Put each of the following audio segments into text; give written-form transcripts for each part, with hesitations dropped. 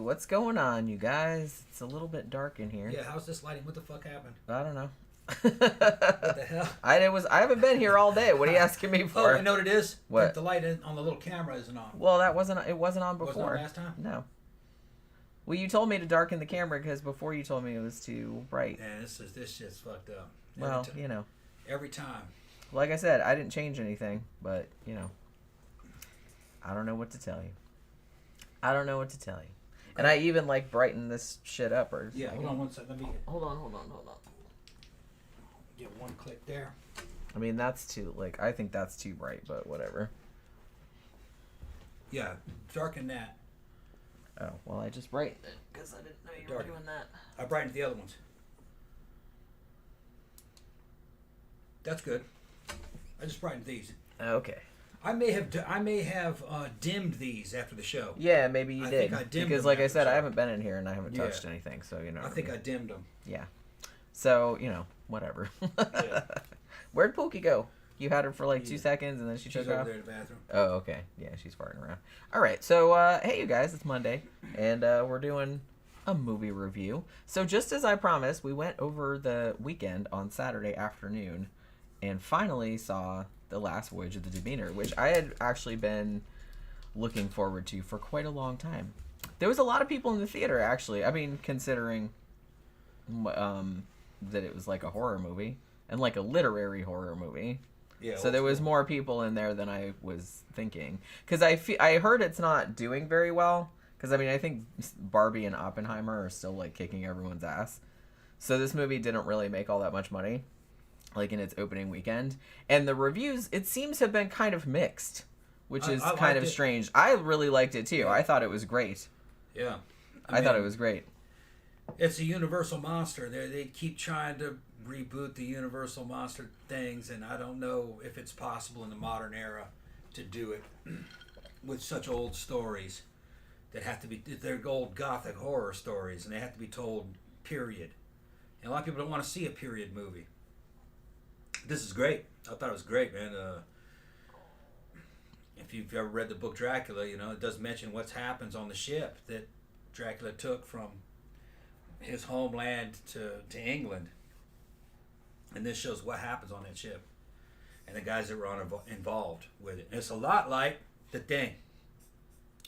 what's going on, you guys? It's a little bit dark in here. Yeah, how's this lighting? What the fuck happened? I don't know. What the hell? I haven't been here all day. What are you asking me for? Oh, you know what it is? What? The light on the little camera isn't on. Well, it wasn't on before. Wasn't on last time? No. Well, you told me to darken the camera because before you told me it was too bright. Man, this shit's fucked up. Well, you know. Every time. Like I said, I didn't change anything, but, you know. I don't know what to tell you. And I even, like, brighten this shit up. Yeah, hold on one second. Let me get... Hold on. Get one click there. I mean, that's too, like, I think that's too bright, but whatever. Yeah, darken that. Oh, well, I just brightened it because I didn't know you were doing that. I brightened the other ones. That's good. I just brightened these. Okay. I may have dimmed these after the show. Yeah, maybe you did. Think I dimmed because, them like I after said, the I show. haven't been in here and I haven't touched anything, so you know. I think I dimmed them. Yeah. So, you know, whatever. Yeah. Where'd Pookie go? You had her for like 2 seconds and then she took She's over off? there in the bathroom. Oh, okay. Yeah, she's farting around. All right. So, hey, you guys, it's Monday, and we're doing a movie review. So, just as I promised, we went over the weekend on Saturday afternoon and finally saw The Last Voyage of the Demeter, which I had actually been looking forward to for quite a long time. There was a lot of people in the theater, actually. I mean, considering that it was like a horror movie and like a literary horror movie. Yeah. So there was more people in there than I was thinking. Because I heard it's not doing very well. Because, I mean, I think Barbie and Oppenheimer are still, like, kicking everyone's ass. So this movie didn't really make all that much money, like, in its opening weekend. And the reviews, it seems to have been kind of mixed, which is kind of strange. I really liked it, too. Yeah. I thought it was great. Yeah. I thought it was great. It's a Universal monster. They keep trying to reboot the Universal monster things, and I don't know if it's possible in the modern era to do it with such old stories that have to be, they're old gothic horror stories, and they have to be told period. And a lot of people don't want to see a period movie. This is great. I thought it was great, man. If you've ever read the book Dracula, you know, it does mention what happens on the ship that Dracula took from his homeland to England. And this shows what happens on that ship and the guys that were involved with it. And it's a lot like The Thing.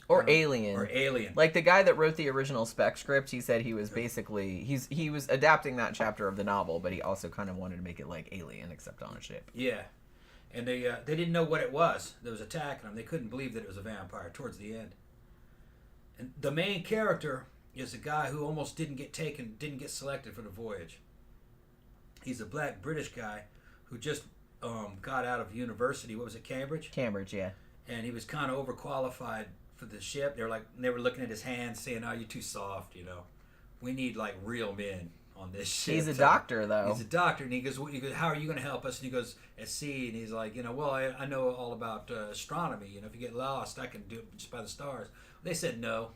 Or Alien. Or Alien. Like the guy that wrote the original spec script, he said he was basically, he was adapting that chapter of the novel, but he also kind of wanted to make it like Alien, except on a ship. Yeah. And they didn't know what it was that was attacking them. They couldn't believe that it was a vampire towards the end. And the main character is a guy who almost didn't get selected for the voyage. He's a black British guy who just got out of university. What was it, Cambridge? Cambridge, yeah. And he was kind of overqualified for the ship. They were looking at his hands, saying, "Oh, you're too soft. You know, we need like real men on this ship." He's a doctor, though. He's a doctor, and he goes, "How are you going to help us?" And he goes, "At sea." And he's like, "Well, I know all about astronomy. You know, if you get lost, I can do it just by the stars." They said no,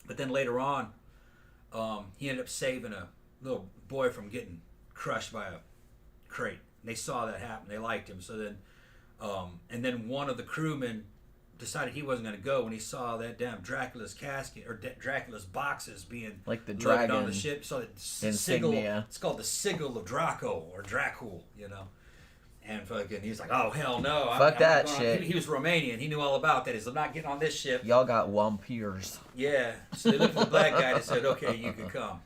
but then later on, he ended up saving a little boy from getting crushed by a crate. And they saw that happen. They liked him. So then, and then one of the crewmen decided he wasn't going to go when he saw that damn Dracula's casket or Dracula's boxes being like the loaded dragon on the ship. So the sigil, it's called the sigil of Draco or Dracul, you know. And fucking, he's like, "Oh hell no!" Fuck that shit. He was Romanian. He knew all about that. He's like, "I'm not getting on this ship." Y'all got vampires. Yeah. So they looked at the black guy and said, "Okay, you can come."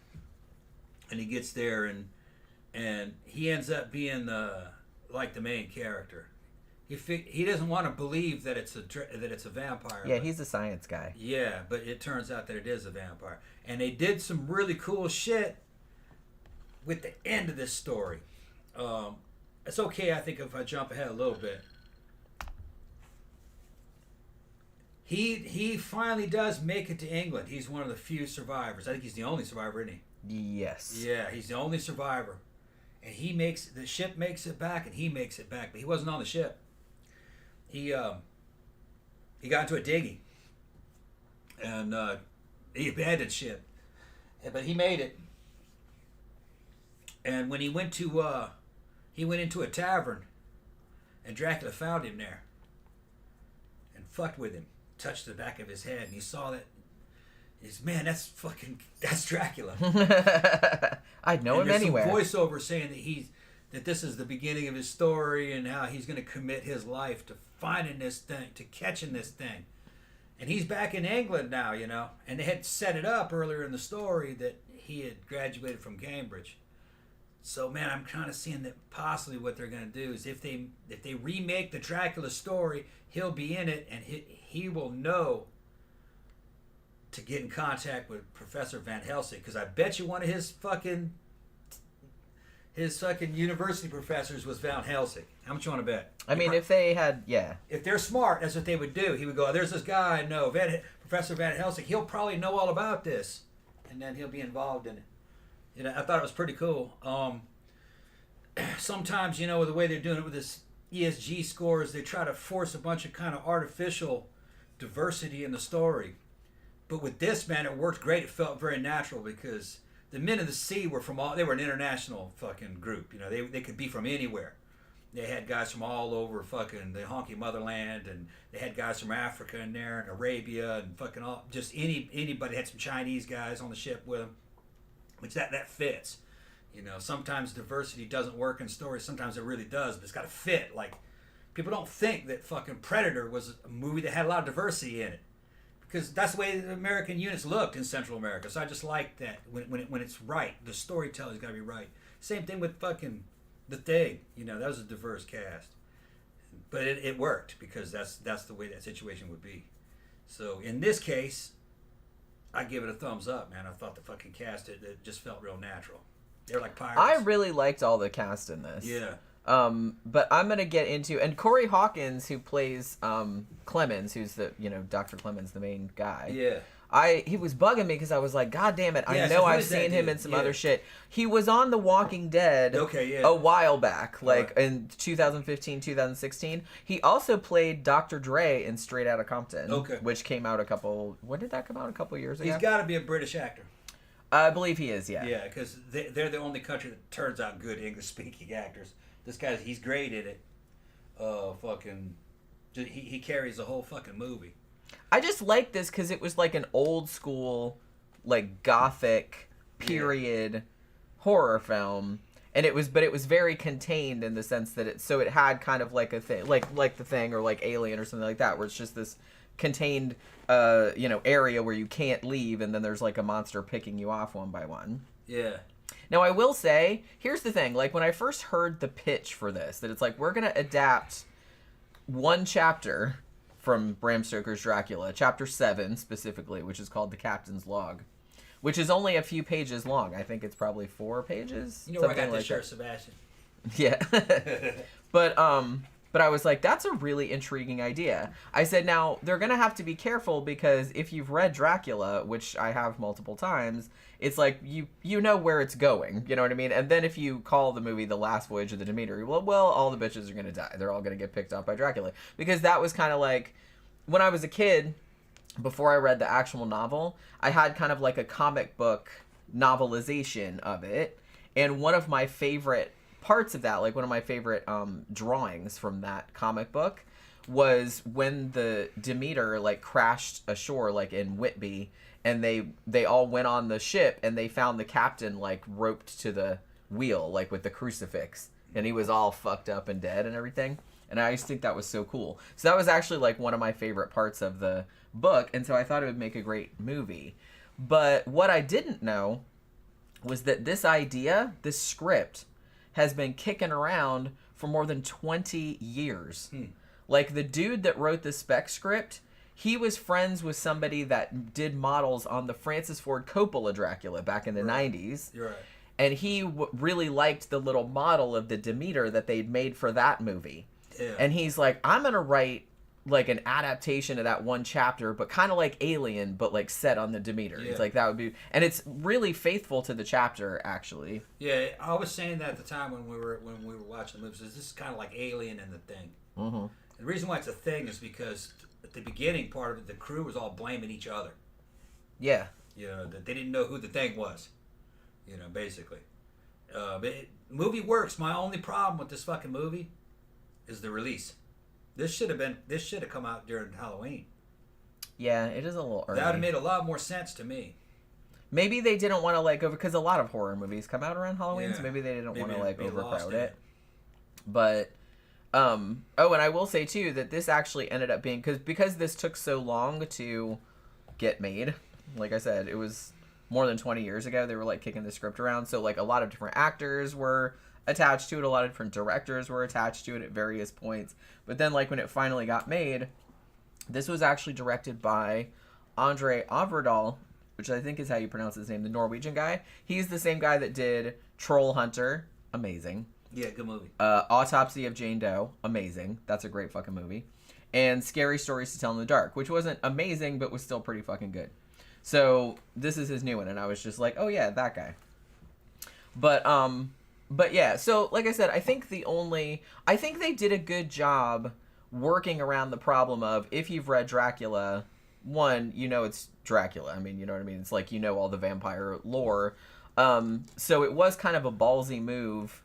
And he gets there and he ends up being like the main character. He doesn't want to believe that it's a vampire. Yeah, he's a science guy. Yeah, but it turns out that it is a vampire. And they did some really cool shit with the end of this story. It's okay, I think, if I jump ahead a little bit. He finally does make it to England. He's one of the few survivors. I think he's the only survivor, isn't he? Yes. Yeah, he's the only survivor. And the ship makes it back, and he makes it back, but he wasn't on the ship. He got into a dinghy, and he abandoned ship, but he made it. And when he went into a tavern, and Dracula found him there, and fucked with him, touched the back of his head, and he saw that is, man, that's Dracula. I'd know him anywhere. There's some voiceover saying that this is the beginning of his story and how he's going to commit his life to finding this thing, to catching this thing. And he's back in England now, you know. And they had set it up earlier in the story that he had graduated from Cambridge. So, man, I'm kind of seeing that possibly what they're going to do is if they remake the Dracula story, he'll be in it and he will know to get in contact with Professor Van Helsing, because I bet you one of his fucking university professors was Van Helsing. How much you want to bet? I mean, if they had, yeah. If they're smart, that's what they would do. He would go, there's this guy I know, Professor Van Helsing. He'll probably know all about this. And then he'll be involved in it. You know, I thought it was pretty cool. Sometimes, you know, the way they're doing it with this ESG scores, they try to force a bunch of kind of artificial diversity in the story. But with this, man, it worked great. It felt very natural because the Men of the Sea were they were an international fucking group. You know, they could be from anywhere. They had guys from all over fucking the honky motherland, and they had guys from Africa in there and Arabia and fucking all, just anybody. Had some Chinese guys on the ship with them, which that fits. You know, sometimes diversity doesn't work in stories. Sometimes it really does, but it's got to fit. Like, people don't think that fucking Predator was a movie that had a lot of diversity in it. Because that's the way the American units looked in Central America. So I just like that when it's right. The storytelling's got to be right. Same thing with fucking The Thing. You know, that was a diverse cast. But it worked because that's the way that situation would be. So in this case, I give it a thumbs up, man. I thought the fucking cast, it just felt real natural. They were like pirates. I really liked all the cast in this. Yeah. But I'm gonna get into, and Corey Hawkins, who plays Clemens, who's the, you know, Dr. Clemens, the main guy. Yeah. He was bugging me because I was like, God damn it! I know I've seen him in some other shit. He was on The Walking Dead. Okay, yeah. A while back, like in 2015, 2016. He also played Dr. Dre in Straight Outta Compton. Okay. Which came out when did that come out? A couple years ago. He's got to be a British actor. I believe he is. Yeah. Yeah, because they're the only country that turns out good English-speaking actors. This he's great at it. He carries the whole fucking movie. I just like this because it was like an old school, like gothic period horror film, and it was very contained in the sense that it had kind of like a thing, like The Thing or like Alien or something like that, where it's just this contained, area where you can't leave, and then there's like a monster picking you off one by one. Yeah. Now, I will say, here's the thing. Like, when I first heard the pitch for this, that it's like, we're going to adapt one chapter from Bram Stoker's Dracula, chapter 7 specifically, which is called The Captain's Log, which is only a few pages long. I think it's probably 4 pages. You know where I got this shirt, Sebastian? Yeah. But I was like, that's a really intriguing idea. I said, now, they're going to have to be careful because if you've read Dracula, which I have multiple times, it's like, you know where it's going. You know what I mean? And then if you call the movie The Last Voyage of the Demeter, well, all the bitches are going to die. They're all going to get picked up by Dracula. Because that was kind of like, when I was a kid, before I read the actual novel, I had kind of like a comic book novelization of it. And one of my favorite parts of that, like one of my favorite drawings from that comic book, was when the Demeter like crashed ashore like in Whitby, and they all went on the ship and they found the captain like roped to the wheel like with the crucifix, and he was all fucked up and dead and everything. And I used to think that was so cool. So that was actually like one of my favorite parts of the book, and so I thought it would make a great movie. But what I didn't know was that this script has been kicking around for more than 20 years. Like, the dude that wrote the spec script, he was friends with somebody that did models on the Francis Ford Coppola Dracula back in the 90s. You're right. And he really liked the little model of the Demeter that they'd made for that movie. Yeah. And he's like, I'm going to write like an adaptation of that one chapter, but kind of like Alien, but like set on the Demeter. Yeah. It's like, that would be, and it's really faithful to the chapter, actually. Yeah, I was saying that at the time when we were watching the movies. This is kind of like Alien and The Thing. Mm-hmm. The reason why it's a thing is because at the beginning part of it, the crew was all blaming each other. Yeah. You know, that they didn't know who the Thing was. You know, basically. Movie works. My only problem with this fucking movie is the release. This should have come out during Halloween. Yeah, it is a little early. That would have made a lot more sense to me. Maybe they didn't want to like over because a lot of horror movies come out around Halloween, Yeah. so maybe they didn't want to like Maybe they lost overcrowd it. But oh, and I will say too that this actually ended up being because this took so long to get made. Like I said, it was more than 20 years ago. They were like kicking the script around, so like a lot of different actors were attached to it. A lot of different directors were attached to it at various points. But then like when it finally got made, this was actually directed by André Øvredal, which I think is how you pronounce his name, the Norwegian guy. He's the same guy that did Troll Hunter, amazing. Yeah, good movie. Autopsy of Jane Doe, amazing. That's a great fucking movie. And Scary Stories to Tell in the Dark, which wasn't amazing, but was still pretty fucking good. So this is his new one, and I was just like, oh yeah, that guy. But yeah, so like I said, I think they did a good job working around the problem of, if you've read Dracula, one, you know it's Dracula. I mean, you know what I mean? It's like, you know all the vampire lore. So it was kind of a ballsy move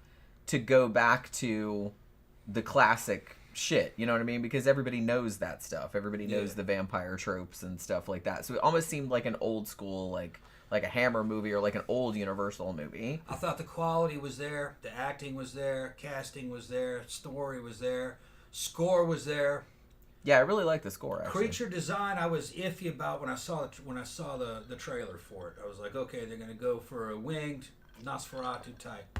to go back to the classic shit, you know what I mean? Because everybody knows that stuff. Everybody knows the vampire tropes and stuff like that. So it almost seemed like an old school, like a Hammer movie or like an old Universal movie. I thought the quality was there, the acting was there, casting was there, story was there, score was there. Yeah, I really like the score, actually. Creature design, I was iffy about when I saw the trailer for it. I was like, okay, they're gonna go for a winged Nosferatu type.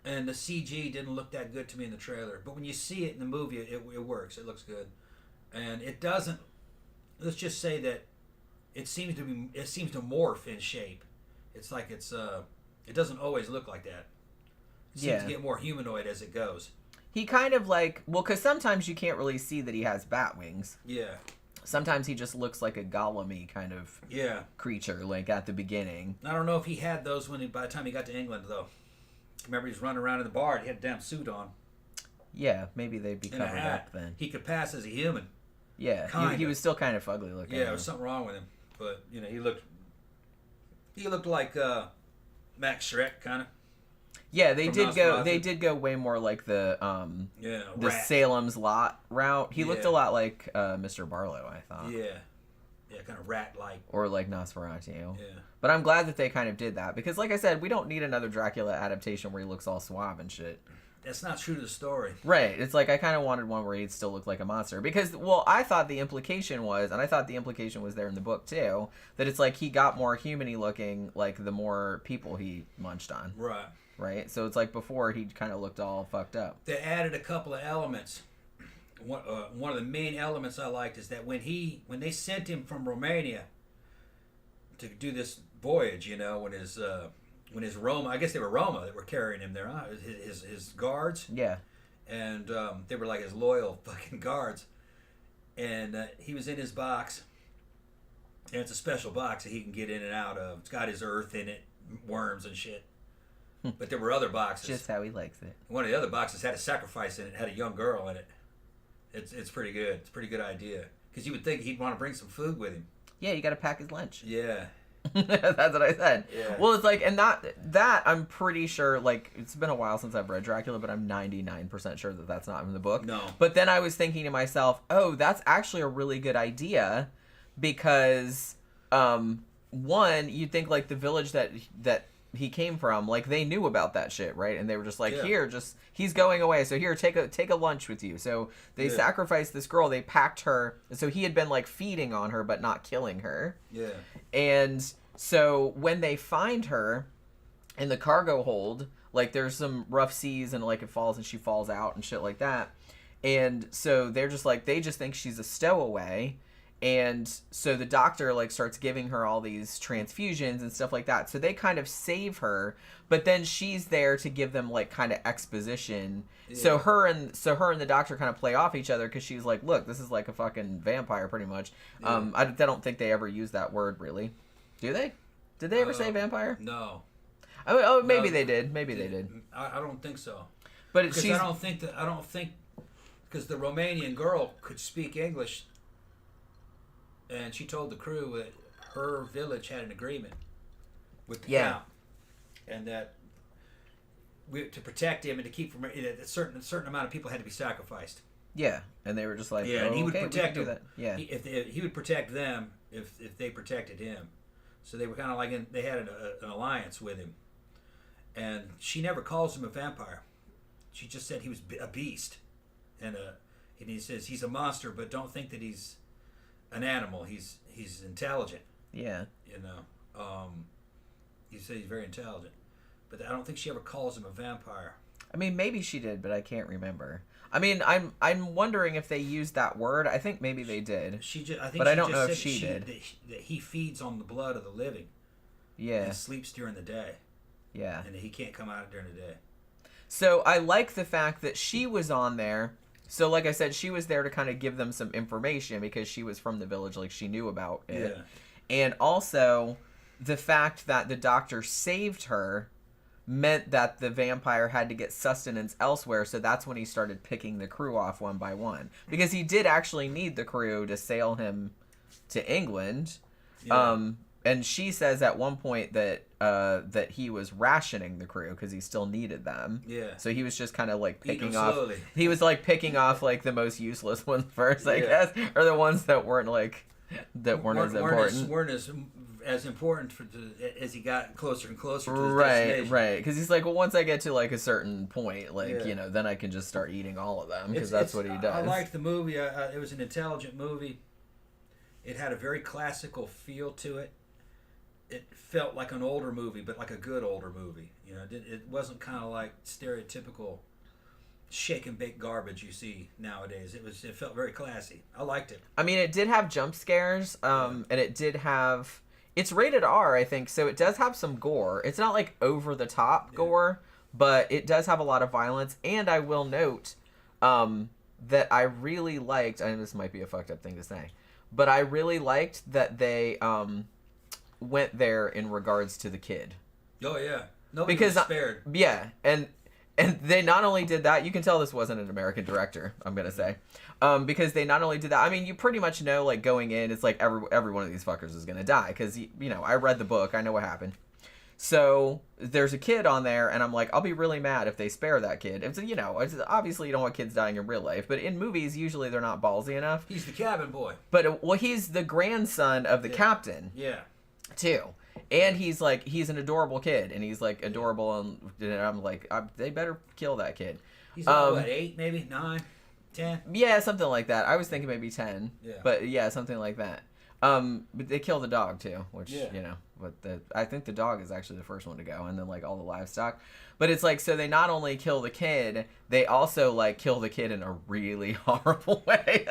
And the CG didn't look that good to me in the trailer, but when you see it in the movie, it works. It looks good, and it doesn't. Let's just say that it seems to morph in shape. It's like it doesn't always look like that. It seems to get more humanoid as it goes. He kind of like, well, because sometimes you can't really see that he has bat wings. Yeah. Sometimes he just looks like a golem-y kind of creature, like at the beginning. I don't know if he had those by the time he got to England, though. Remember, he was running around in the bar and he had a damn suit on. Yeah, maybe they'd be covered up then. He could pass as a human. Yeah, he was still kind of ugly looking. Yeah, there was something wrong with him. But, you know, he looked like Max Shrek, kind of. Yeah, they did go way more like the Salem's Lot route. He looked a lot like Mr. Barlow, I thought. Yeah. Yeah, kind of rat-like. Or like Nosferatu. Yeah. But I'm glad that they kind of did that. Because like I said, we don't need another Dracula adaptation where he looks all suave and shit. That's not true to the story. Right. It's like I kind of wanted one where he'd still look like a monster. Because, well, I thought the implication was, and I thought the implication was there in the book too, that it's like he got more human-y looking like the more people he munched on. Right. Right? So it's like before he kind of looked all fucked up. They added a couple of elements. One of the main elements I liked is that when they sent him from Romania to do this voyage, you know, when his Roma, I guess they were Roma that were carrying him there, huh? His guards. Yeah. And they were like his loyal fucking guards. And he was in his box. And it's a special box that he can get in and out of. It's got his earth in it, worms and shit. But there were other boxes. Just how he likes it. One of the other boxes had a sacrifice in it, had a young girl in it. It's pretty good. It's a pretty good idea. Because you would think he'd want to bring some food with him. Yeah, you got to pack his lunch. Yeah. That's what I said. Yeah. Well, it's like, and that I'm pretty sure, like, it's been a while since I've read Dracula, but I'm 99% sure that that's not in the book. No. But then I was thinking to myself, oh, that's actually a really good idea because, one, you'd think, like, the village that he came from, like, they knew about that shit, right? And they were just like, here, he's going away, so here, take a lunch with you. So they sacrificed this girl, they packed her, so he had been like feeding on her but not killing her. Yeah. And so when they find her in the cargo hold, like, there's some rough seas and like it falls and she falls out and shit like that. And so they're just like, they just think she's a stowaway. And so the doctor, like, starts giving her all these transfusions and stuff like that. So they kind of save her, but then she's there to give them, like, kind of exposition. Yeah. So her and the doctor kind of play off each other because she's like, look, this is like a fucking vampire pretty much. Yeah. I don't think they ever use that word, really. Do they? Did they ever say vampire? No. Maybe they did. Maybe they did. I don't think so. But because I don't think because the Romanian girl could speak English. And she told the crew that her village had an agreement with the count, and that to protect him and to keep from a certain amount of people had to be sacrificed. Yeah, and they were just like, Yeah, and he would okay, protect we them. can do that. Yeah. If he would protect them if they protected him. So they were kind of like they had an alliance with him. And she never calls him a vampire. She just said he was a beast. And he says he's a monster, but don't think that he's an animal. He's intelligent. Yeah. You know, he said he's very intelligent, but I don't think she ever calls him a vampire. I mean, maybe she did, but I can't remember. I mean, I'm wondering if they used that word. I think maybe they did. But I don't know if she did. That he feeds on the blood of the living. Yeah. And sleeps during the day. Yeah. And he can't come out during the day. So I like the fact that she was on there. So like I said, she was there to kind of give them some information because she was from the village, like she knew about it. Yeah. And also the fact that the doctor saved her meant that the vampire had to get sustenance elsewhere, so that's when he started picking the crew off one by one. Because he did actually need the crew to sail him to England. Yeah. And she says at one point that that he was rationing the crew because he still needed them. Yeah. So he was just kind of like Eating picking them off. slowly. He was like picking off like the most useless ones first, I guess, or the ones that weren't like as important. Weren't as important as he got closer and closer to his Right, destination. right. Because he's like, well, once I get to like a certain point, like Yeah. you know, then I can just start eating all of them because that's what he does. I liked the movie. It was an intelligent movie. It had a very classical feel to it. It felt like an older movie, but like a good older movie. You know, it wasn't kind of like stereotypical shake and bake garbage you see nowadays. It felt very classy. I liked it. I mean, it did have jump scares, and it did have. It's rated R, I think, so it does have some gore. It's not like over the top gore, but it does have a lot of violence. And I will note that I really liked. And this might be a fucked up thing to say, but I really liked that they went there in regards to the kid. Oh yeah, nobody was spared. Yeah, and they not only did that, you can tell this wasn't an American director, I'm gonna say, because they not only did that. I mean, you pretty much know, like going in, it's like every one of these fuckers is gonna die because you know I read the book, I know what happened. So there's a kid on there, and I'm like, I'll be really mad if they spare that kid. It's obviously you don't want kids dying in real life, but in movies usually they're not ballsy enough. He's the cabin boy. But well, he's the grandson of the captain. Yeah. Too. And he's an adorable kid, and he's like adorable, and I'm like, they better kill that kid. He's what, 8 maybe 9 10? Yeah, something like that. I was thinking maybe 10. Yeah. But yeah, something like that. But they kill the dog too, which but I think the dog is actually the first one to go, and then like all the livestock. But it's like, so they not only kill the kid, they also like kill the kid in a really horrible way.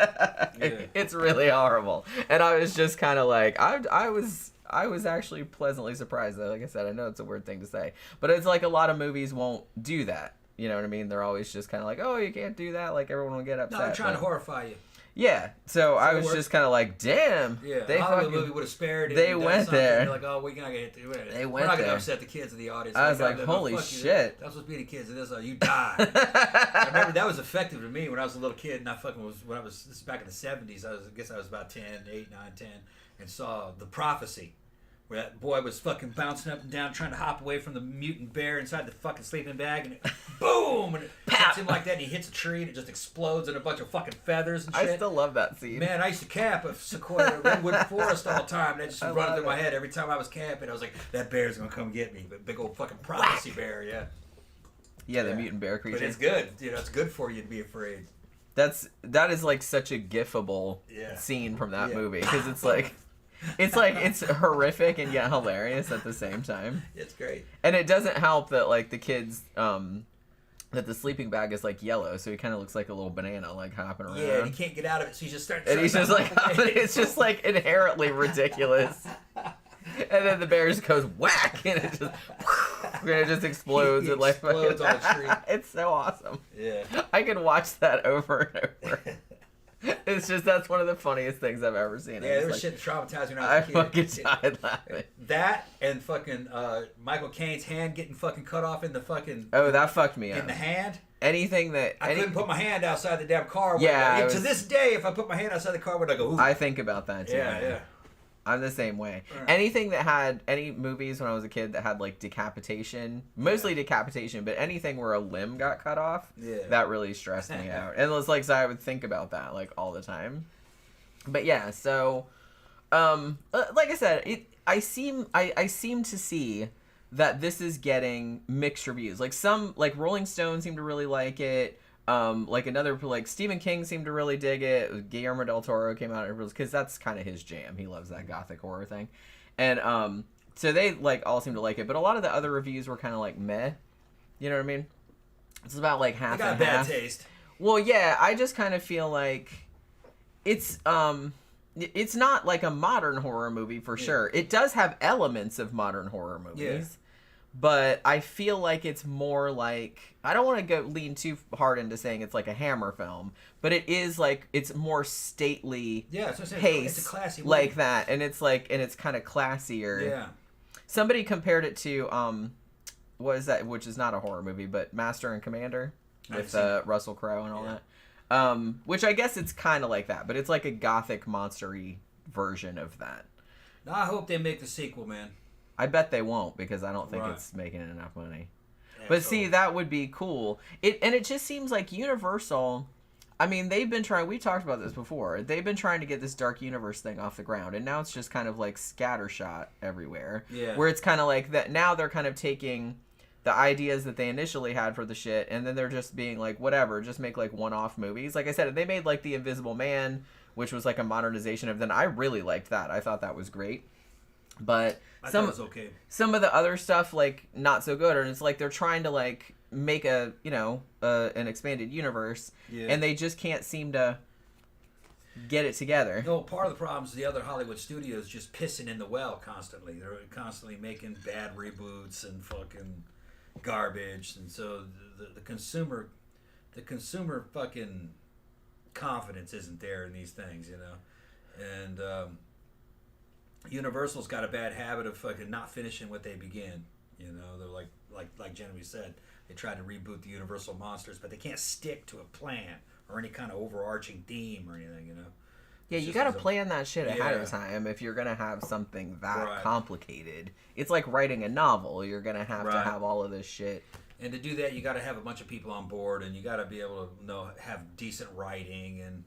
It's really horrible, and I was just kind of like, I was actually pleasantly surprised, though. Like I said, I know it's a weird thing to say, but it's like a lot of movies won't do that. You know what I mean? They're always just kind of like, oh, you can't do that. Like everyone will get upset. No, they're trying to horrify you. Yeah, so I was just kind of like, damn. Yeah, they Hollywood movie would have spared it. They went there. They're like, oh, we're not gonna get to it. They went We're not gonna there. upset the kids of the audience. I was like, holy shit. That's what's being the kids of this. You die. I remember that was effective to me when I was a little kid, and this is back in the 70s. I guess I was about 10, 8, 9, 10, and saw The Prophecy, where that boy was fucking bouncing up and down trying to hop away from the mutant bear inside the fucking sleeping bag, and boom, and it hits him like that, and he hits a tree, and it just explodes in a bunch of fucking feathers and shit. I still love that scene. Man, I used to camp a Sequoia Redwood Forest all the time, and that just running through my head every time I was camping. I was like, that bear's gonna come get me, but big old fucking prophecy bear, yeah. Yeah, the mutant bear creature. But it's good, it's good for you to be afraid. That is like such a gifable scene from that movie, because it's like. It's horrific and yet hilarious at the same time. It's great. And it doesn't help that like the kids that the sleeping bag is like yellow, so he kind of looks like a little banana like hopping around. Yeah, and he can't get out of it, so he just starts. And he's just like it's just like inherently ridiculous. And then the bear just goes whack, and it just explodes. He and like explodes on a tree. It's so awesome. Yeah, I can watch that over and over. It's just, that's one of the funniest things I've ever seen. Yeah, there was shit that traumatized me when I I was a kid. fucking died laughing. That and fucking Michael Caine's hand getting fucking cut off in the fucking... Oh, that fucked me up. In the hand? Anything that... I couldn't put my hand outside the damn car window. Yeah. To this day, if I put my hand outside the car window, I go, ooh. I think about that, too. Yeah. I'm the same way. Right. Anything that had any movies when I was a kid that had like decapitation, mostly decapitation, but anything where a limb got cut off, that really stressed me out. And it was like, so I would think about that like all the time. But yeah, so like I said, I seem to see that this is getting mixed reviews. Like some, like Rolling Stone seemed to really like it. Like another, like Stephen King seemed to really dig it. Guillermo del Toro came out because that's kind of his jam. He loves that gothic horror thing, and so they like all seem to like it. But a lot of the other reviews were kind of like meh. You know what I mean? It's about like half. I got and bad half. taste. Well, yeah, I just kind of feel like it's not like a modern horror movie for sure. It does have elements of modern horror movies. Yeah. But I feel like it's more like, I don't want to lean too hard into saying it's like a Hammer film, but it is like, it's more stately pace, it's a classy movie. like that, and it's like, and it's kind of classier. Yeah. Somebody compared it to what is that? Which is not a horror movie, but Master and Commander with Russell Crowe and all that. Which I guess it's kind of like that, but it's like a gothic monster-y version of that. Now I hope they make the sequel, man. I bet they won't because I don't think it's making enough money. But see, that would be cool. It just seems like Universal, I mean, they've been trying, we talked about this before, they've been trying to get this Dark Universe thing off the ground, and now it's just kind of like scattershot everywhere. Yeah. Where it's kind of like that, now they're kind of taking the ideas that they initially had for the shit, and then they're just being like, whatever, just make like one-off movies. Like I said, they made like The Invisible Man, which was like a modernization of them. I really liked that. I thought that was great. But some of the other stuff, like, not so good. And it's like they're trying to, like, make a, you know, an expanded universe. Yeah. And they just can't seem to get it together. No, part of the problem is the other Hollywood studios just pissing in the well constantly. They're constantly making bad reboots and fucking garbage. And so the consumer fucking confidence isn't there in these things, you know? And, Universal's got a bad habit of fucking not finishing what they begin. You know, they're like Genevieve said, they tried to reboot the Universal monsters, but they can't stick to a plan or any kind of overarching theme or anything. You know. Yeah, you got to plan that shit ahead of time if you're gonna have something that complicated. It's like writing a novel. You're gonna have to have all of this shit. And to do that, you got to have a bunch of people on board, and you got to be able to have decent writing and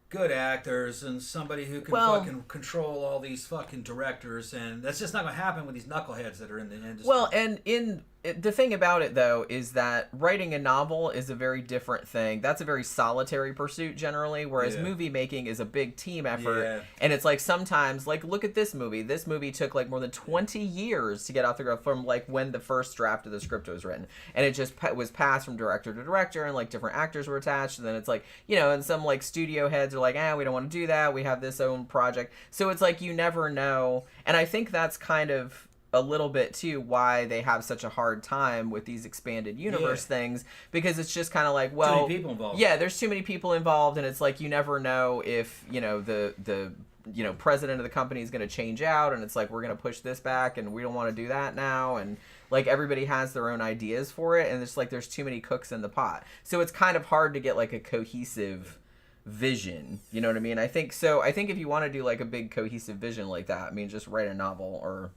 good actors and somebody who can fucking control all these fucking directors, and that's just not going to happen with these knuckleheads that are in the industry. Well, and the thing about it, though, is that writing a novel is a very different thing. That's a very solitary pursuit, generally, whereas movie making is a big team effort. Yeah. And it's like sometimes, like, look at this movie. This movie took, like, more than 20 years to get off the ground from, like, when the first draft of the script was written. And it just was passed from director to director, and, like, different actors were attached. And then it's like, you know, and some, like, studio heads are like, we don't want to do that. We have this own project. So it's like you never know. And I think that's kind of a little bit too why they have such a hard time with these expanded universe things, because it's just kind of like, well, too many people involved. Yeah, there's too many people involved, and it's like you never know if, you know, the you know, president of the company is going to change out, and it's like, we're going to push this back and we don't want to do that now, and like everybody has their own ideas for it, and it's like there's too many cooks in the pot. So it's kind of hard to get like a cohesive vision, you know what I mean? I think if you want to do like a big cohesive vision like that, I mean, just write a novel or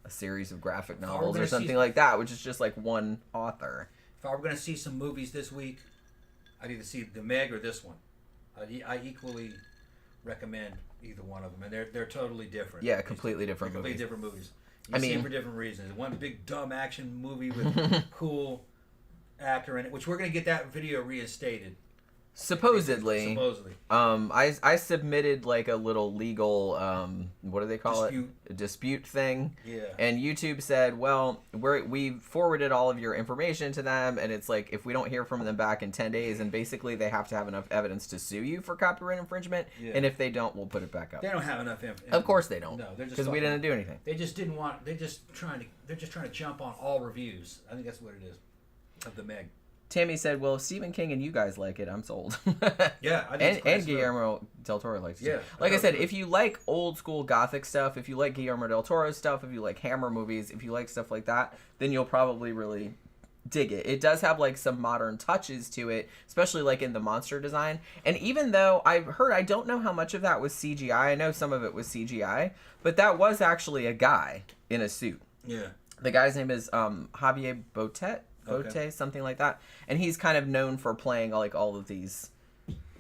a series of graphic novels or something like that, which is just like one author. If I were going to see some movies this week, I'd either see The Meg or this one. I equally recommend either one of them, and they're totally different. Yeah, completely different movies. Completely different movies. You see them for different reasons. One big dumb action movie with cool actor in it, which we're going to get that video reinstated. Supposedly. I submitted like a little legal what do they call it? A dispute thing. Yeah. And YouTube said, well, we forwarded all of your information to them, and it's like if we don't hear from them back in 10 days, and basically they have to have enough evidence to sue you for copyright infringement. Yeah. And if they don't, we'll put it back up. They don't have enough information. Of course they don't. No, they're just because we didn't do anything. They just didn't want. They're just trying to jump on all reviews. I think that's what it is of The Meg. Tammy said, well, if Stephen King and you guys like it, I'm sold. Yeah. I think and Guillermo del Toro likes it. Yeah. Like I said, if you like old school Gothic stuff, if you like Guillermo del Toro stuff, if you like Hammer movies, if you like stuff like that, then you'll probably really dig it. It does have like some modern touches to it, especially like in the monster design. And even though I've heard, I don't know how much of that was CGI. I know some of it was CGI, but that was actually a guy in a suit. Yeah. The guy's name is Javier Botet, Okay. something like that. And he's kind of known for playing like all of these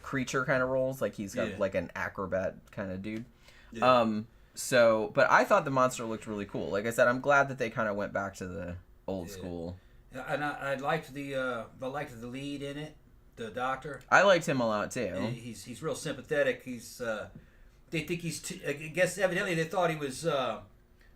creature kind of roles. Like he's got like an acrobat kind of dude. Yeah. So, but I thought the monster looked really cool. Like I said, I'm glad that they kind of went back to the old school. And I liked the lead in it, the doctor. I liked him a lot too. He's real sympathetic. They think he's I guess evidently they thought he was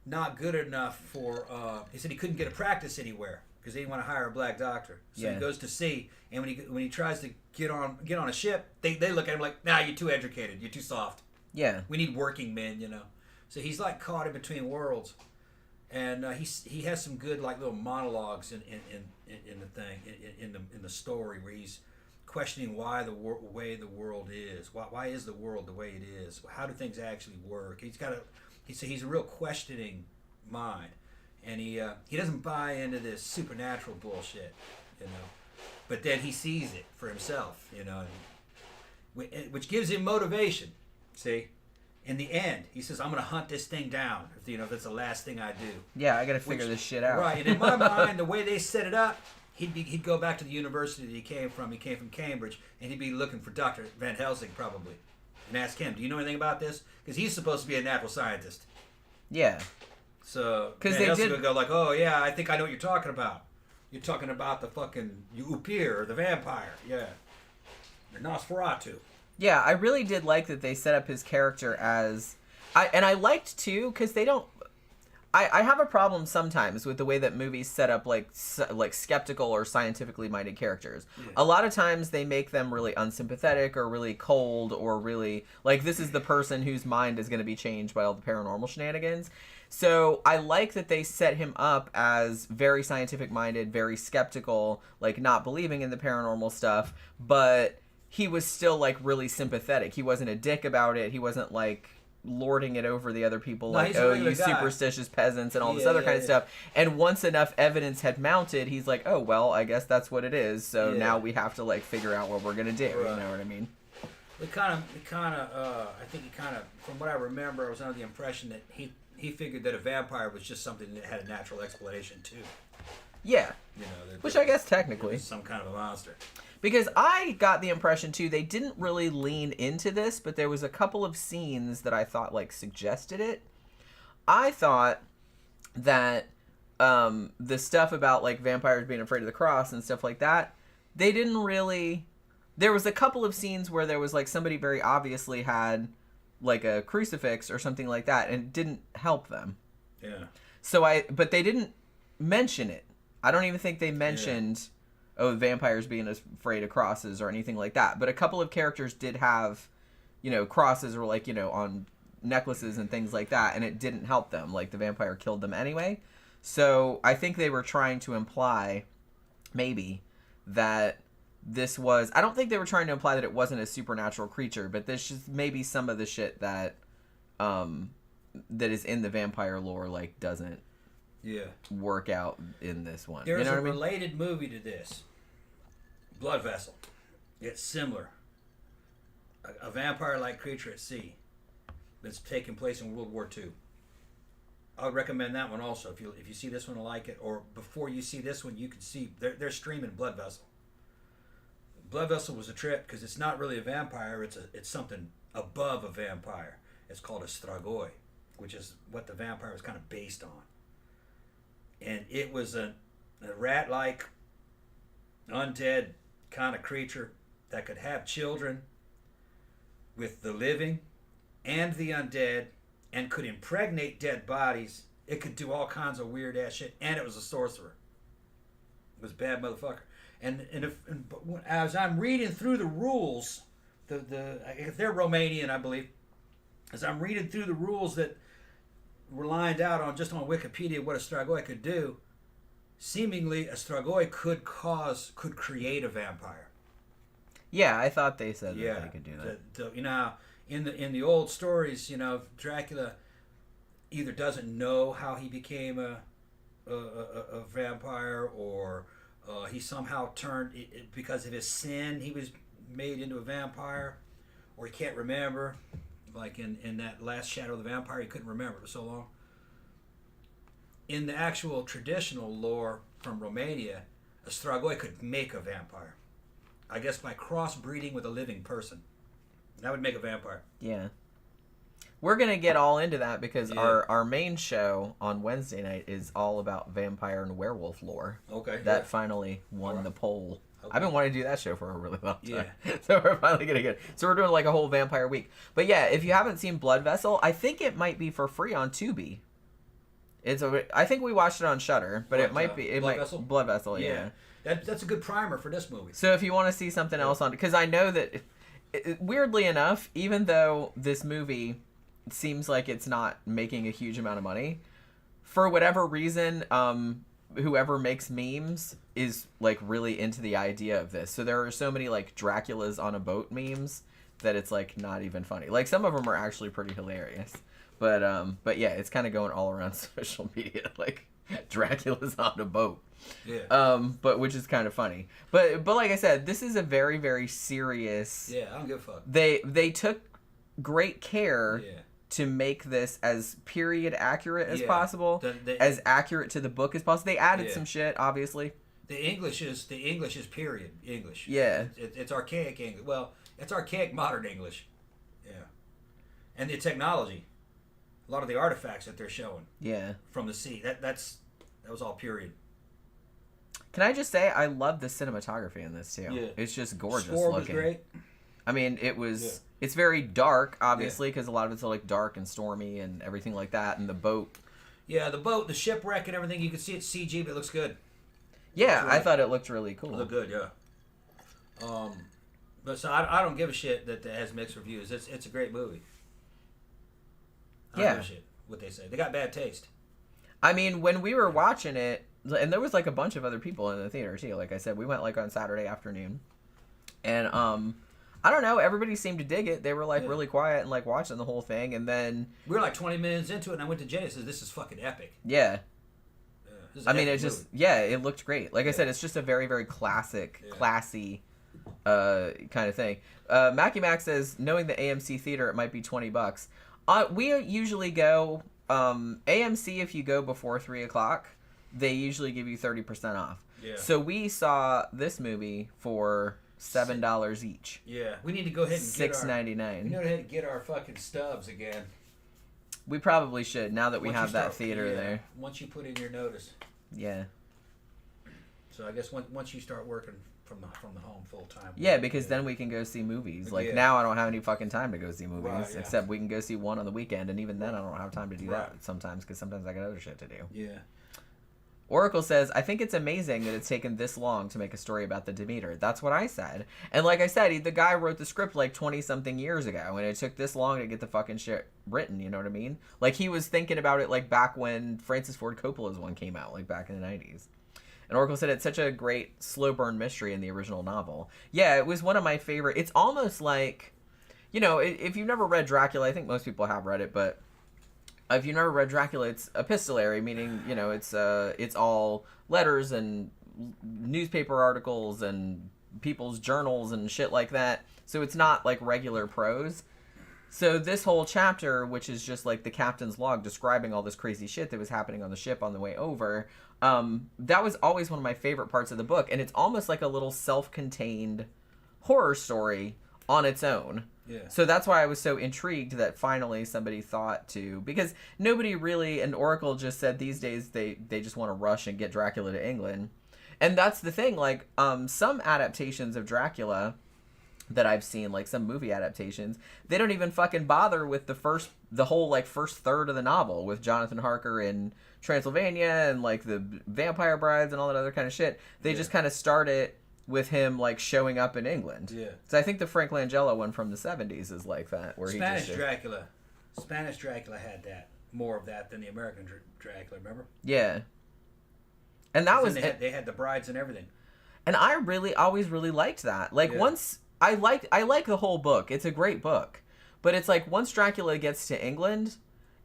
not good enough for. He said he couldn't get a practice anywhere because they didn't want to hire a black doctor. So he goes to sea, and when he tries to get on a ship, they look at him like, nah, you're too educated, you're too soft. Yeah. We need working men, So he's like caught in between worlds, and he has some good like little monologues in the thing in the story where he's questioning why the way the world is. Why is the world the way it is? How do things actually work? He's a real questioning mind, and he doesn't buy into this supernatural bullshit, But then he sees it for himself, which gives him motivation. See. In the end, he says, "I'm going to hunt this thing down. If that's the last thing I do." Yeah, I got to figure this shit out. Right, and in my mind, the way they set it up, he'd go back to the university that he came from. He came from Cambridge, and he'd be looking for Dr. Van Helsing probably, and ask him, "Do you know anything about this?" Because he's supposed to be a natural scientist. Yeah. So Van Helsing would go like, "Oh yeah, I think I know what you're talking about. You're talking about the fucking Upir or the vampire, yeah, or Nosferatu." Yeah, I really did like that they set up his character as... I liked, too, because they don't... I have a problem sometimes with the way that movies set up, like skeptical or scientifically minded characters. Yeah. A lot of times they make them really unsympathetic or really cold or really... Like, this is the person whose mind is going to be changed by all the paranormal shenanigans. So I like that they set him up as very scientific minded, very skeptical, like not believing in the paranormal stuff, but... he was still, like, really sympathetic. He wasn't a dick about it. He wasn't, like, lording it over the other people, like, oh, you superstitious peasants and all this other kind of stuff. And once enough evidence had mounted, he's like, oh, well, I guess that's what it is. So now we have to, like, figure out what we're going to do. Right. You know what I mean? I think he kind of, from what I remember, I was under the impression that he figured that a vampire was just something that had a natural explanation, too. Yeah. Which I guess technically. Some kind of a monster. Because I got the impression, too, they didn't really lean into this, but there was a couple of scenes that I thought, like, suggested it. I thought that the stuff about, like, vampires being afraid of the cross and stuff like that, they didn't really... There was a couple of scenes where there was, like, somebody very obviously had, like, a crucifix or something like that, and it didn't help them. Yeah. But they didn't mention it. I don't even think they mentioned... Yeah. Oh, vampires being afraid of crosses or anything like that. But a couple of characters did have, crosses or like, on necklaces and things like that, and it didn't help them. Like, the vampire killed them anyway. So I think they were trying to imply, maybe, that this was... I don't think they were trying to imply that it wasn't a supernatural creature, but this is maybe some of the shit that that is in the vampire lore, like, doesn't work out in this one. There's a related movie to this. Blood Vessel. It's similar. A vampire-like creature at sea that's taking place in World War II. I would recommend that one also. If you see this one and like it, or before you see this one, you can see they're streaming Blood Vessel. Blood Vessel was a trip because it's not really a vampire. It's something above a vampire. It's called a stragoi, which is what the vampire was kind of based on. And it was a rat-like, undead kind of creature that could have children with the living and the undead and could impregnate dead bodies. It could do all kinds of weird-ass shit, and it was a sorcerer. It was a bad motherfucker. And as I'm reading through the rules, if they're Romanian, I believe, as I'm reading through the rules that were lined out on Wikipedia what a stragoi could do, seemingly a stragoi could create a vampire. Yeah, I thought they said that they could do that. In the old stories, Dracula either doesn't know how he became a vampire, or he somehow turned because of his sin. He was made into a vampire, or he can't remember. Like in that last Shadow of the Vampire, he couldn't remember for so long. In the actual traditional lore from Romania, a Strigoi could make a vampire. I guess by crossbreeding with a living person. That would make a vampire. Yeah. We're going to get all into that because our main show on Wednesday night is all about vampire and werewolf lore. Okay. That finally won the poll. Okay. I've been wanting to do that show for a really long time. Yeah. So we're finally going to get it. So we're doing like a whole vampire week. But yeah, if you haven't seen Blood Vessel, I think it might be for free on Tubi. I think we watched it on Shudder, but it might be Vessel? Blood Vessel, yeah. That's a good primer for this movie. So if you want to see something else on, because I know that weirdly enough, even though this movie seems like it's not making a huge amount of money, for whatever reason, whoever makes memes is like really into the idea of this. So there are so many like Draculas on a boat memes that it's like not even funny. Like some of them are actually pretty hilarious. But yeah, it's kind of going all around social media, like Dracula's on a boat. Yeah. But which is kind of funny. But like I said, this is a very, very serious. Yeah, I don't give a fuck. They took great care to make this as period accurate as possible, as accurate to the book as possible. They added some shit, obviously. The English is period English. Yeah. It's archaic English. Well, it's archaic modern English. Yeah. And the technology. A lot of the artifacts that they're showing. Yeah. From the sea. That was all period. Can I just say I love the cinematography in this too. Yeah. It's just gorgeous Score looking. Was great. I mean, it was. Yeah. It's very dark, obviously, because a lot of it's like dark and stormy and everything like that. And the boat. Yeah, the boat, the shipwreck, and everything. You can see it's CG, but it looks good. Yeah, I thought it looked really cool. It looked good, yeah. But so I don't give a shit that it has mixed reviews. It's a great movie. I don't give a shit what they say. They got bad taste. I mean, when we were watching it, and there was like a bunch of other people in the theater too. Like I said, we went like on Saturday afternoon, and I don't know. Everybody seemed to dig it. They were like really quiet and like watching the whole thing, and then we were like 20 minutes into it, and I went to Jenny and said, "This is fucking epic." Yeah. I mean, it just it looked great. Like I said, it's just a very, very classic, classy kind of thing. Mackie Mac says, knowing the AMC theater, it might be $20. We usually go AMC if you go before 3:00. They usually give you 30% off. Yeah. So we saw this movie for $7 each. Yeah, we need to go ahead and $6.99. We need to go ahead and get our fucking stubs again. We probably should now that we have that theater there. Once you put in your notice. Yeah. So I guess once you start working from the home full time. Yeah, because then we can go see movies. Like now, I don't have any fucking time to go see movies, except we can go see one on the weekend, and even then, I don't have time to do that sometimes because sometimes I got other shit to do. Yeah. Oracle says, I think it's amazing that it's taken this long to make a story about the Demeter. That's what I said. And like I said, the guy wrote the script like 20-something years ago, and it took this long to get the fucking shit written, you know what I mean? Like, he was thinking about it like back when Francis Ford Coppola's one came out, like back in the 90s. And Oracle said it's such a great slow burn mystery in the original novel. Yeah, it was one of my favorite. It's almost like, you know, if you've never read Dracula, I think most people have read it, but if you've never read Dracula, it's epistolary, meaning, you know, it's all letters and newspaper articles and people's journals and shit like that. So it's not like regular prose. So this whole chapter, which is just like the captain's log describing all this crazy shit that was happening on the ship on the way over, that was always one of my favorite parts of the book. And it's almost like a little self-contained horror story on its own. Yeah. So that's why I was so intrigued that finally somebody thought to, because nobody really, and Oracle just said these days they just want to rush and get Dracula to England. And that's the thing, like, some adaptations of Dracula that I've seen, like some movie adaptations, they don't even fucking bother with the whole like first third of the novel with Jonathan Harker in Transylvania and like the vampire brides and all that other kind of shit. They just kind of start it with him like showing up in England. Yeah. So I think the Frank Langella one from the 70s is like that, where Spanish Dracula had that, more of that than the American Dracula. Remember? Yeah. And that was they had the brides and everything. And I always really liked that. Like once I like the whole book. It's a great book, but it's like once Dracula gets to England,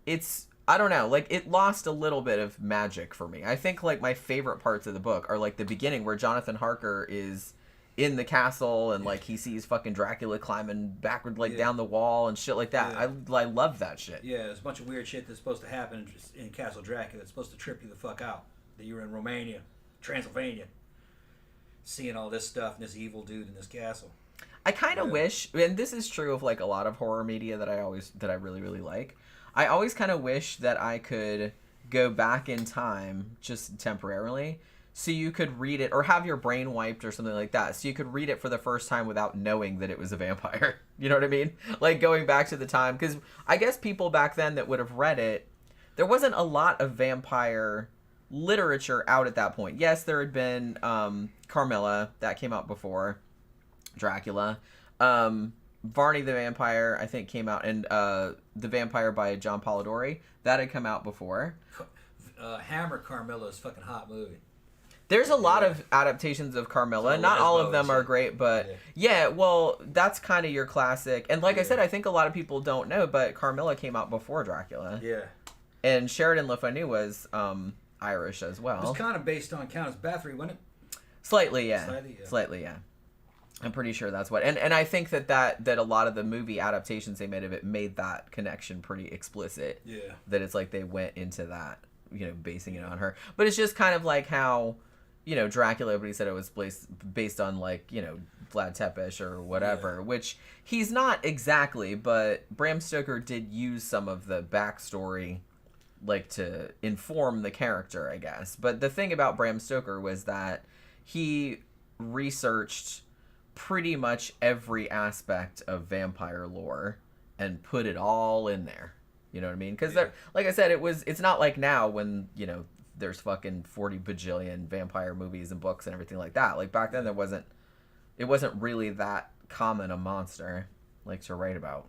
it's I don't know, like, it lost a little bit of magic for me. I think, like, my favorite parts of the book are, like, the beginning where Jonathan Harker is in the castle and, like, he sees fucking Dracula climbing backward, like, down the wall and shit like that. Yeah. I love that shit. Yeah, there's a bunch of weird shit that's supposed to happen in Castle Dracula that's supposed to trip you the fuck out. That you're in Romania, Transylvania, seeing all this stuff and this evil dude in this castle. I kind of wish, and this is true of, like, a lot of horror media that I really, really like. I always kind of wish that I could go back in time just temporarily so you could read it or have your brain wiped or something like that. So you could read it for the first time without knowing that it was a vampire. You know what I mean? Like going back to the time. Because I guess people back then that would have read it, there wasn't a lot of vampire literature out at that point. Yes, there had been Carmilla. That came out before Dracula. Varney the Vampire, I think, came out, and The Vampire by John Polidori, that had come out before. Hammer Carmilla is a fucking hot movie. There's a lot of adaptations of Carmilla. Not all of them are great, but yeah, well, that's kind of your classic. And like I said, I think a lot of people don't know, but Carmilla came out before Dracula. Yeah. And Sheridan Le Fanu was Irish as well. It was kind of based on Countess Bathory, wasn't it? Slightly, yeah. Slightly, yeah. I'm pretty sure that's what, and I think that a lot of the movie adaptations they made of it made that connection pretty explicit. Yeah. That it's like they went into that, you know, basing it on her. But it's just kind of like how, you know, Dracula, everybody said it was based on, like, you know, Vlad Tepes or whatever, which he's not exactly, but Bram Stoker did use some of the backstory, like, to inform the character, I guess. But the thing about Bram Stoker was that he researched pretty much every aspect of vampire lore and put it all in there. You know what I mean? Because like I said, it's not like now when, you know, there's fucking 40 bajillion vampire movies and books and everything like that. Like back then it wasn't really that common a monster, like, to write about.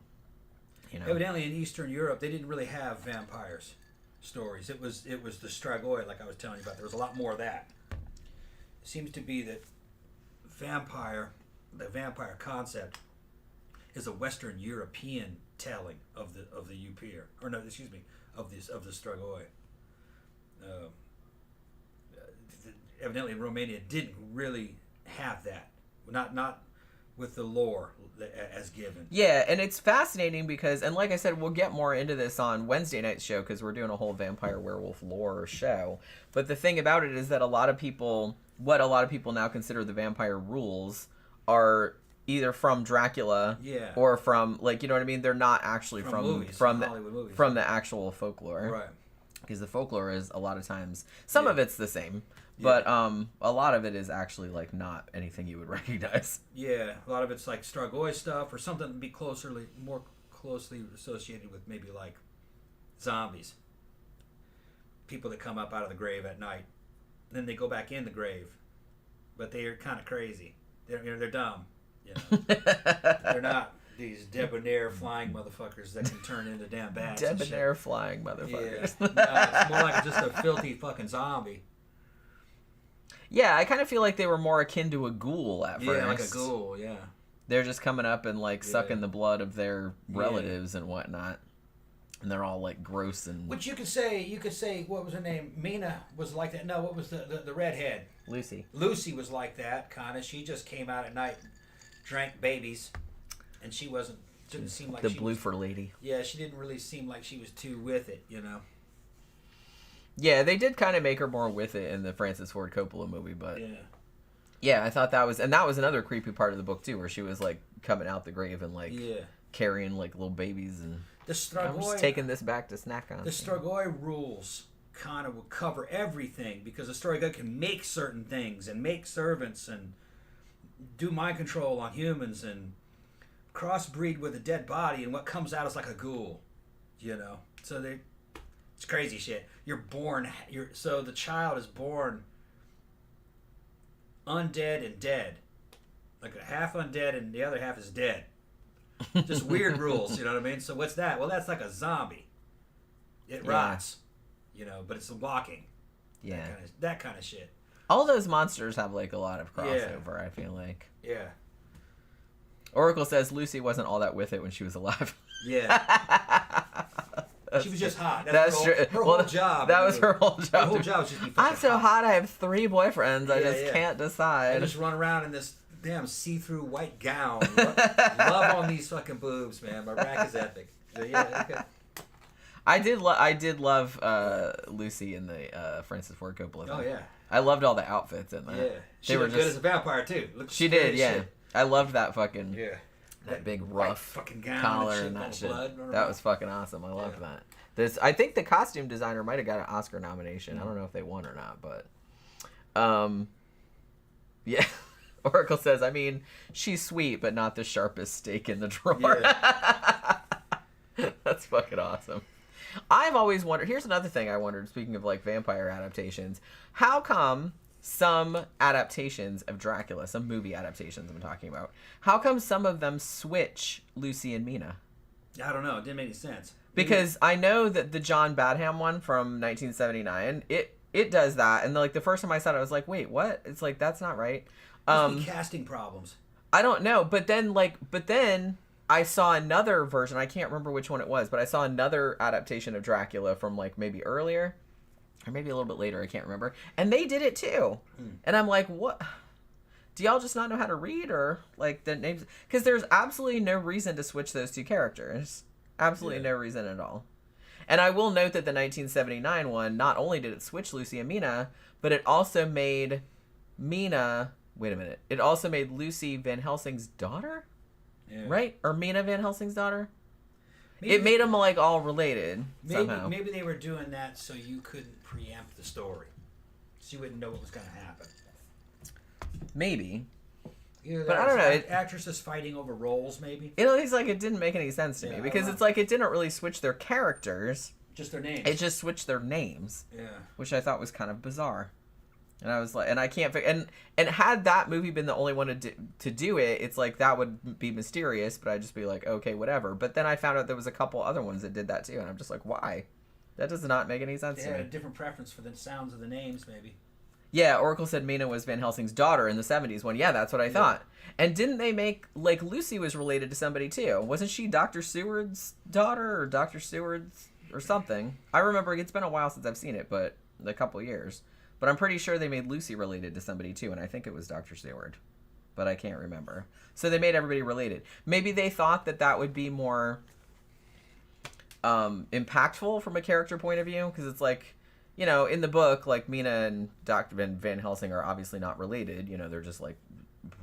You know? Evidently in Eastern Europe they didn't really have vampires stories. It was the Strigoi, like I was telling you about. There was a lot more of that. It seems to be that the vampire concept is a Western European telling of the Upir, or no, excuse me, of the Strigoi. Evidently, Romania didn't really have that, not with the lore as given. Yeah, and it's fascinating because, and like I said, we'll get more into this on Wednesday night's show because we're doing a whole vampire werewolf lore show. But the thing about it is that a lot of people now consider the vampire rules are either from Dracula or from, like, you know what I mean? They're not actually from the actual folklore. Right. Because the folklore is a lot of times, some of it's the same, but a lot of it is actually, like, not anything you would recognize. Yeah, a lot of it's like Strigoi stuff or something to be more closely associated with maybe like zombies. People that come up out of the grave at night, then they go back in the grave, but they are kind of crazy. They're dumb. You know? They're not these debonair flying motherfuckers that can turn into damn bats. Debonair flying motherfuckers. Yeah. No, it's more like just a filthy fucking zombie. Yeah, I kind of feel like they were more akin to a ghoul at first. Yeah, like a ghoul, yeah. They're just coming up and, like, sucking the blood of their relatives and whatnot. And they're all, like, gross and... Which you could say, what was her name? Mina was like that. No, what was the redhead? Lucy. Lucy was like that, kind of. She just came out at night, drank babies, and didn't seem like the bloofer lady. Yeah, she didn't really seem like she was too with it, you know. Yeah, they did kind of make her more with it in the Francis Ford Coppola movie, but... Yeah, I thought that was another creepy part of the book, too, where she was, like, coming out the grave and, like, carrying, like, little babies and... I'm just taking this back to snack on. The Strigoi rules kind of will cover everything because the Strigoi can make certain things and make servants and do mind control on humans and crossbreed with a dead body, and what comes out is like a ghoul, you know. So it's crazy shit. So the child is born undead and dead, like a half undead and the other half is dead. Just weird rules, you know what I mean? So what's that? Well, that's like a zombie. It rots, you know, but it's walking. Yeah. That kind of shit. All those monsters have, like, a lot of crossover, I feel like. Yeah. Oracle says Lucy wasn't all that with it when she was alive. Yeah. She was just hot. That's true. Her whole job. That was her whole job. Her whole job was just be fucking I'm so hot. I have 3 boyfriends. I just can't decide. I just run around in this damn see-through white gown. Love on these fucking boobs, man. My rack is epic. So, yeah, okay. I did love Lucy in the Francis Ford Coppola. Oh yeah. I loved all the outfits in that. Yeah. She looked good as a vampire too. She did, yeah. Shit. I loved that fucking that big rough fucking gown collar and that shit. blood. That was fucking awesome. I loved that. I think the costume designer might have got an Oscar nomination. I don't know if they won or not, but yeah. Oracle says, I mean, she's sweet, but not the sharpest steak in the drawer. Yeah. That's fucking awesome. I've always wondered, here's another thing I wondered, speaking of like vampire adaptations, how come some adaptations of Dracula, some movie adaptations I'm talking about, how come some of them switch Lucy and Mina? I don't know. It didn't make any sense. Because I know that the John Badham one from 1979, it does that. And like the first time I saw it, I was like, wait, what? It's like, that's not right. Casting problems. I don't know. But then I saw another version. I can't remember which one it was, but I saw another adaptation of Dracula from like maybe earlier or maybe a little bit later. I can't remember. And they did it too. And I'm like, what? Do y'all just not know how to read or like the names? Because there's absolutely no reason to switch those 2 characters. Absolutely no reason at all. And I will note that the 1979 one, not only did it switch Lucy and Mina, but it also made Mina... Wait a minute. It also made Lucy Van Helsing's daughter? Yeah. Right? Or Mina Van Helsing's daughter? It made them like all related somehow. Maybe they were doing that so you couldn't preempt the story. So you wouldn't know what was going to happen. Maybe. But I don't know. Actresses fighting over roles, maybe? It's like it didn't make any sense to me. Because it's like it didn't really switch their characters. Just their names. It just switched their names. Yeah. Which I thought was kind of bizarre. And I was like, and I can't, and had that movie been the only one to do it, it's like that would be mysterious, but I'd just be like, okay, whatever. But then I found out there was a couple other ones that did that too, and I'm just like, why? That does not make any sense to me. They had a different preference for the sounds of the names, maybe. Yeah, Oracle said Mina was Van Helsing's daughter in the 70s one. Yeah, that's what I thought. And didn't they make, like, Lucy was related to somebody too? Wasn't she Dr. Seward's daughter or Dr. Seward's or something? I remember, it's been a while since I've seen it, but a couple years. But I'm pretty sure they made Lucy related to somebody too, and I think it was Dr. Seward. But I can't remember. So they made everybody related. Maybe they thought that would be more impactful from a character point of view, because it's like, you know, in the book, like, Mina and Dr. Van Helsing are obviously not related. You know, they're just, like,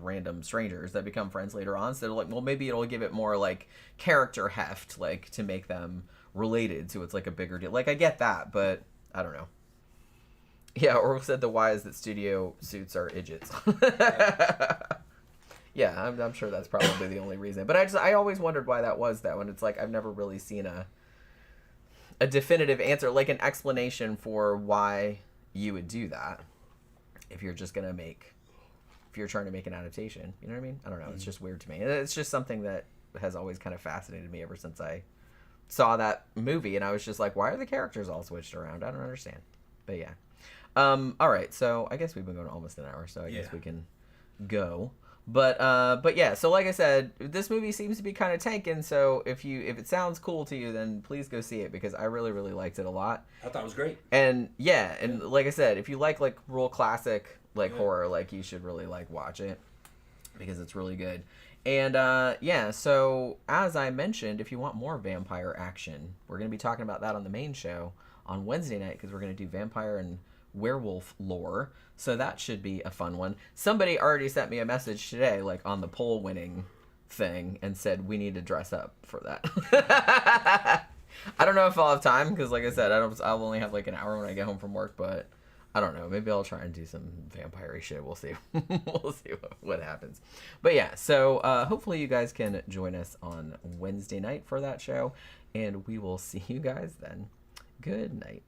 random strangers that become friends later on. So they're like, well, maybe it'll give it more, like, character heft, like, to make them related. So it's, like, a bigger deal. Like, I get that, but I don't know. Yeah, or said the why is that studio suits are idiots. Yeah, I'm sure that's probably the only reason. But I always wondered why that was, though. And it's like, I've never really seen a definitive answer, like an explanation for why you would do that if you're just going to if you're trying to make an adaptation. You know what I mean? I don't know. It's just weird to me. It's just something that has always kind of fascinated me ever since I saw that movie. And I was just like, why are the characters all switched around? I don't understand. But yeah. All right, so I guess we've been going almost an hour, so I guess we can go. But yeah, so like I said, this movie seems to be kind of tanking, so if it sounds cool to you, then please go see it, because I really, really liked it a lot. I thought it was great. And yeah, and like I said, if you like real classic horror, like, you should really watch it, because it's really good. And yeah, so as I mentioned, if you want more vampire action, we're going to be talking about that on the main show on Wednesday night, because we're going to do vampire and werewolf lore, so that should be a fun one. Somebody already sent me a message today, like on the poll winning thing, and said we need to dress up for that. I don't know if I'll have time, because like I said, I'll only have like an hour when I get home from work, but I don't know, maybe I'll try and do some vampire shit. We'll see. We'll see what happens. But yeah, so hopefully you guys can join us on Wednesday night for that show, and we will see you guys then. Good night.